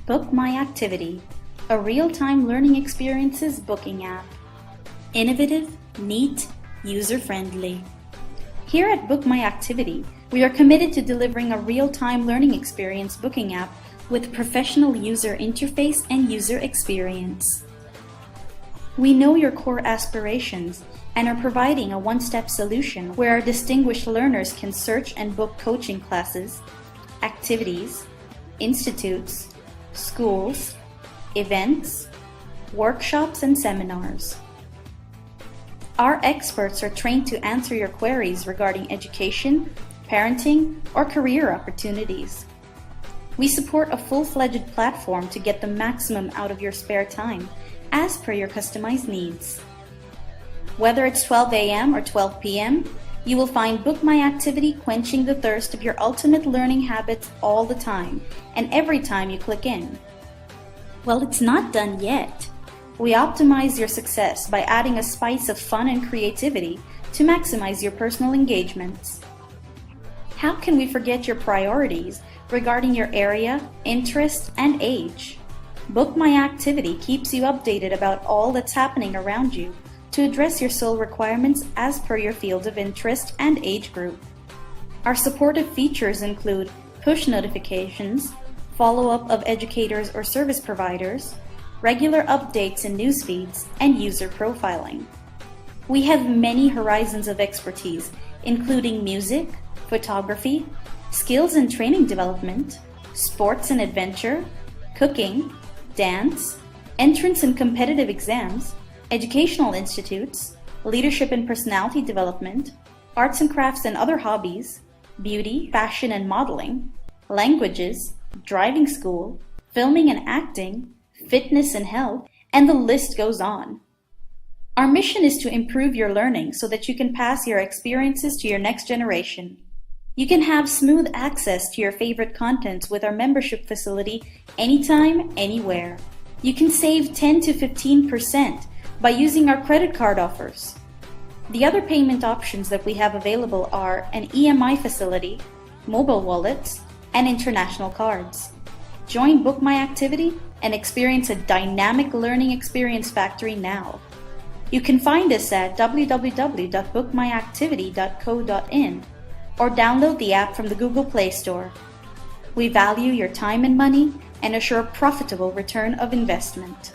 Book My Activity, a real-time learning experiences booking app. Innovative, neat, user-friendly. Here at Book My Activity, we are committed to delivering a real-time learning experience booking app with professional user interface and user experience. We know your core aspirations and are providing a one-step solution where our distinguished learners can search and book coaching classes, activities, institutes, schools, events, workshops, and seminars. Our experts are trained to answer your queries regarding education, parenting, or career opportunities. We support a full-fledged platform to get the maximum out of your spare time as per your customized needs. Whether it's 12 a.m. or 12 p.m., you will find Book My Activity quenching the thirst of your ultimate learning habits all the time and every time you click in. Well, it's not done yet. We optimize your success by adding a spice of fun and creativity to maximize your personal engagements. How can we forget your priorities regarding your area, interest, and age? Book My Activity keeps you updated about all that's happening around you to address your sole requirements as per your field of interest and age group. Our supportive features include push notifications, follow-up of educators or service providers, regular updates in news feeds, and user profiling. We have many horizons of expertise, including music, photography, skills and training development, sports and adventure, cooking, dance, entrance and competitive exams, educational institutes, leadership and personality development, arts and crafts and other hobbies, beauty, fashion and modeling, languages, driving school, filming and acting, fitness and health, and the list goes on. Our mission is to improve your learning so that you can pass your experiences to your next generation. You can have smooth access to your favorite contents with our membership facility anytime, anywhere. You can save 10 to 15% by using our credit card offers. The other payment options that we have available are an EMI facility, mobile wallets, and international cards. Join Book My Activity and experience a dynamic learning experience factory now. You can find us at www.bookmyactivity.co.in or download the app from the Google Play Store. We value your time and money and assure profitable return of investment.